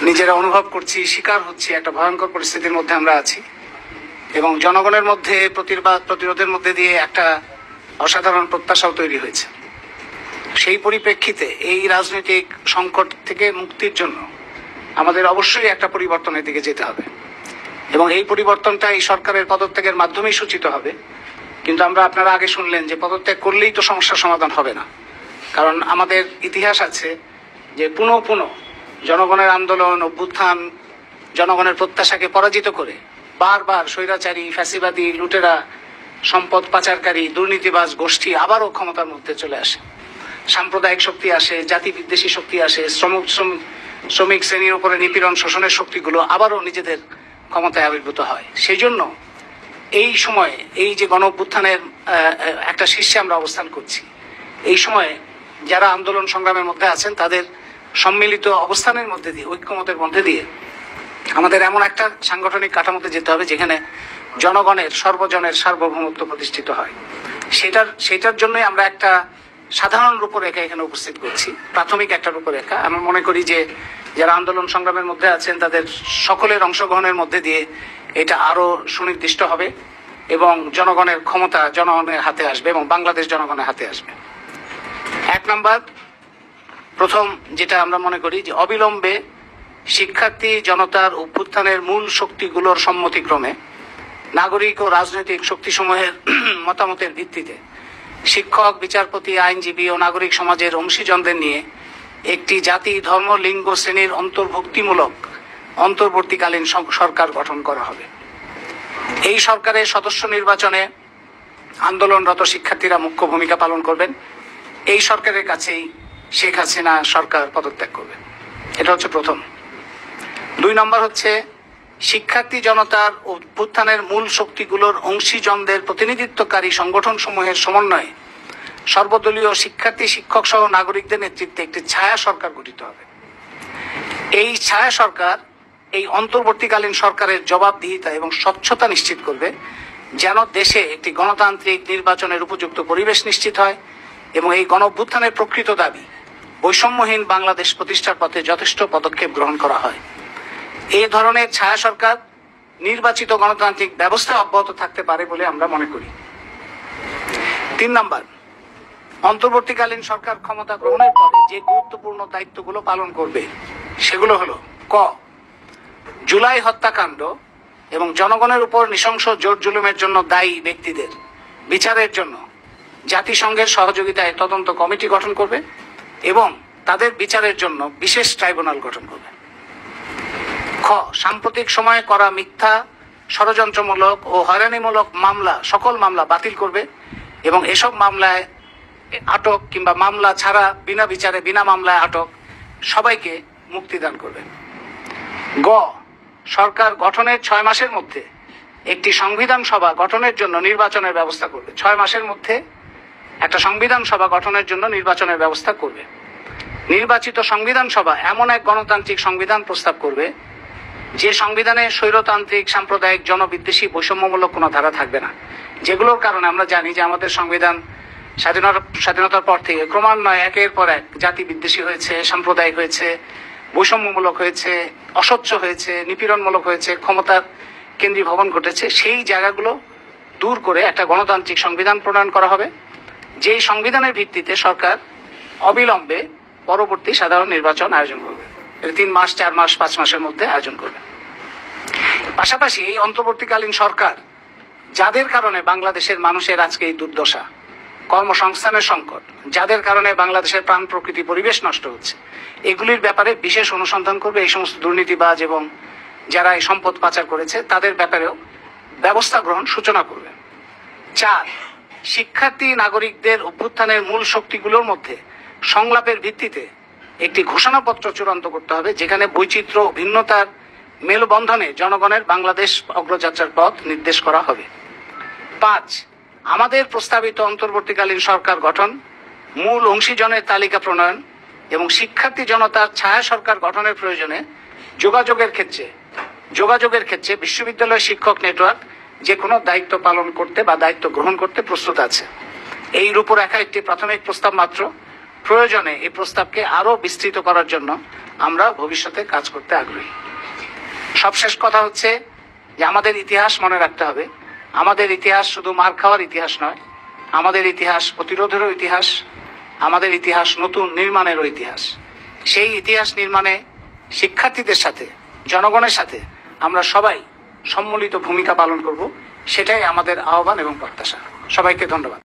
নিজেরা অনুভব করছি, শিকার হচ্ছি, একটা ভয়ঙ্কর পরিস্থিতির মধ্যে আমরা আছি এবং জনগণের মধ্যে প্রতিরোধের মধ্যে দিয়ে একটা অসাধারণ প্রত্যাশাও তৈরি হয়েছে। সেই পরিপ্রেক্ষিতে এই রাজনৈতিক সংকট থেকে মুক্তির জন্য আমাদের অবশ্যই একটা পরিবর্তনের দিকে যেতে হবে এবং এই পরিবর্তনটা এই সরকারের পদত্যাগের মাধ্যমেই সূচিত হবে। কিন্তু আপনারা আগে শুনলেন যে পদত্যাগ করলেই তো সমস্যার সমাধান হবে না, কারণ আমাদের ইতিহাস আছে যে পুনঃ পুনঃ জনগণের আন্দোলন, অভ্যুত্থান, জনগণের প্রত্যাশাকে পরাজিত করে বারবার স্বৈরাচারী, ফ্যাসিবাদী, লুটেরা, সম্পদ পাচারকারী, দুর্নীতিবাজ গোষ্ঠী আবারও ক্ষমতার মধ্যে চলে আসে। সাম্প্রদায়িক শক্তি আসে, জাতি বিদ্বেষী শক্তি আসে, শ্রমিক শ্রেণীর উপরে নিপীড়ন, শোষণের শক্তিগুলো আবারও নিজেদের ক্ষমতায় আবির্ভূত হয়। সেই জন্য এই সময়ে এই যে গণ অভ্যুত্থানের একটা শীর্ষে আমরা অবস্থান করছি, এই সময়ে যারা আন্দোলন সংগ্রামের মধ্যে আছেন তাদের সম্মিলিত অবস্থানের মধ্যে দিয়ে, ঐক্যমতের মধ্যে দিয়ে আমাদের এমন একটা সাংগঠনিক কাঠামোতে যেতে হবে যেখানে জনগণের, সর্বজনের সার্বভৌমত্ব প্রতিষ্ঠিত হয়। সেটার জন্যই আমরা একটা সাধারণ রূপরেখা এখানে উপস্থিত করছি, প্রাথমিক একটা রূপরেখা। আমি মনে করি যে যারা আন্দোলন সংগ্রামের মধ্যে আছেন তাদের সকলের অংশগ্রহণের মধ্যে দিয়ে এটা আরো সুনির্দিষ্ট হবে এবং জনগণের ক্ষমতা জনগণের হাতে আসবে এবং বাংলাদেশ জনগণের হাতে আসবে। এক নাম্বার, প্রথম যেটা আমরা মনে করি যে অবিলম্বে শিক্ষার্থী জনতার অভ্যুত্থানের মূল শক্তিগুলোর সম্মতিক্রমে নাগরিক ও রাজনৈতিক শক্তিসমূহের মতামতের ভিত্তিতে শিক্ষক, বিচারপতি, আইনজীবী ও নাগরিক সমাজের অংশীজনদের নিয়ে একটি জাতি, ধর্ম, লিঙ্গ, শ্রেণীর অন্তর্ভুক্তিমূলক অন্তর্বর্তীকালীন সরকার গঠন করা হবে। এই সরকারের সদস্য নির্বাচনে আন্দোলনরত শিক্ষার্থীরা মুখ্য ভূমিকা পালন করবেন। এই সরকারের কাছেই শেখ হাসিনা সরকার পদত্যাগ করবে। এটা হচ্ছে প্রথম। 2 নম্বর হচ্ছে শিক্ষার্থী জনতার অভ্যুত্থানের মূল শক্তিগুলোর অংশীজনদের প্রতিনিধিত্বকারী সংগঠন সমূহের সমন্বয়ে সর্বদলীয় শিক্ষার্থী, শিক্ষক সহ নাগরিকদের নেতৃত্বে একটি ছায়া সরকার গঠিত হবে। এই ছায়া সরকার এই অন্তর্বর্তীকালীন সরকারের জবাবদিহিতা এবং স্বচ্ছতা নিশ্চিত করবে, যেন দেশে একটি গণতান্ত্রিক নির্বাচনের উপযুক্ত পরিবেশ নিশ্চিত হয় এবং এই গণঅভ্যুত্থানের প্রকৃত দাবি বৈষম্যহীন বাংলাদেশ প্রতিষ্ঠার পথে যথেষ্ট পদক্ষেপ গ্রহণ করা হয়। এই ধরনের ছায়া সরকার নির্বাচিত গণতান্ত্রিক ব্যবস্থা অব্যাহত থাকতে পারে বলে আমরা মনে করি। 3 নম্বর, অন্তর্বর্তীকালীন সরকার ক্ষমতা গ্রহণের পরে যে গুরুত্বপূর্ণ দায়িত্বগুলো পালন করবে সেগুলো হলো: ক, জুলাই হত্যাকাণ্ড এবং জনগণের উপর নৃশংস জোর জুলুমের জন্য দায়ী ব্যক্তিদের বিচারের জন্য জাতিসংঘের সহযোগিতায় তদন্ত কমিটি গঠন করবে এবং তাদের বিচারের জন্য বিশেষ ট্রাইব্যুনাল গঠন করবে। খ, সাম্প্রতিক সময়ে করা মিথ্যা, ষড়যন্ত্রমূলক ও হয়রানিমূলক মামলা, সকল মামলা বাতিল করবে এবং এসব মামলায় আটক কিংবা মামলা ছাড়া বিনা বিচারে, বিনা মামলায় আটক সবাইকে মুক্তিদান করবে। গ, সরকার গঠনের 6 মাসের মধ্যে একটি সংবিধান সভা গঠনের জন্য নির্বাচনের ব্যবস্থা করবে। 6 মাসের মধ্যে একটা সংবিধান সভা গঠনের জন্য নির্বাচনের ব্যবস্থা করবে। নির্বাচিত সংবিধান সভা এমন এক গণতান্ত্রিক সংবিধান প্রস্তাব করবে যে সংবিধানে স্বৈরতান্ত্রিক, সাম্প্রদায়িক, জনবিদ্বেষী, বৈষম্যমূলক কোনো ধারা থাকবে না, যেগুলোর কারণে আমরা জানি যে আমাদের সংবিধান স্বাধীনতার পর থেকে ক্রমান্বয়ে একের পর এক জাতি বিদ্বেষী হয়েছে, সাম্প্রদায়িক হয়েছে, বৈষম্যমূলক হয়েছে, অস্বচ্ছ হয়েছে, নিপীড়নমূলক হয়েছে, ক্ষমতার কেন্দ্রীভবন ঘটেছে। সেই জায়গাগুলো দূর করে একটা গণতান্ত্রিক সংবিধান প্রণয়ন করা হবে, যেই সংবিধানের ভিত্তিতে সরকার অবিলম্বে পরবর্তী সাধারণ নির্বাচন আয়োজন করবে। 3 মাস, 4 মাস, 5 মাসের মধ্যে আয়োজন করবে। পাশাপাশি এই অন্তর্বর্তীকালীন সরকার যাদের কারণে বাংলাদেশের মানুষের আজকে এই দুর্দশা, কর্মসংস্থানের সংকট, যাদের কারণে বাংলাদেশের প্রাণ প্রকৃতি পরিবেশ নষ্ট হচ্ছে, এগুলির ব্যাপারে বিশেষ অনুসন্ধান করবে। এই সমস্ত দুর্নীতিবাজ এবং যারা এই সম্পদ পাচার করেছে তাদের ব্যাপারেও ব্যবস্থা গ্রহণ সূচনা করবে। 4, শিক্ষার্থী নাগরিকদের অভ্যুত্থানের মূল শক্তিগুলোর মধ্যে সংলাপের ভিত্তিতে একটি ঘোষণাপত্র চূড়ান্ত করতে হবে, যেখানে বৈচিত্র্য ও ভিন্নতার মেলবন্ধনে জনগণের বাংলাদেশ অগ্রযাত্রার পথ নির্দেশ করা হবে। 5, আমাদের প্রস্তাবিত অন্তর্বর্তীকালীন সরকার গঠন, মূল অংশীজনের তালিকা প্রণয়ন এবং শিক্ষার্থী জনতার ছায়া সরকার গঠনের প্রয়োজনে যোগাযোগের ক্ষেত্রে বিশ্ববিদ্যালয় শিক্ষক নেটওয়ার্ক যে কোনো দায়িত্ব পালন করতে বা দায়িত্ব গ্রহণ করতে প্রস্তুত আছে। এই রূপরেখা একটি প্রাথমিক প্রস্তাব মাত্র। প্রয়োজনে এই প্রস্তাবকে আরো বিস্তৃত করার জন্য আমরা ভবিষ্যতে কাজ করতে আগ্রহী। সবশেষ কথা হচ্ছে যে আমাদের ইতিহাস মনে রাখতে হবে। আমাদের ইতিহাস শুধু মার খাওয়ার ইতিহাস নয়, আমাদের ইতিহাস প্রতিরোধেরও ইতিহাস, আমাদের ইতিহাস নতুন নির্মাণেরও ইতিহাস। সেই ইতিহাস নির্মাণে শিক্ষার্থীদের সাথে, জনগণের সাথে আমরা সবাই সম্মিলিত ভূমিকা পালন করব, সেটাই আমাদের আহ্বান এবং প্রত্যাশা। সবাইকে ধন্যবাদ।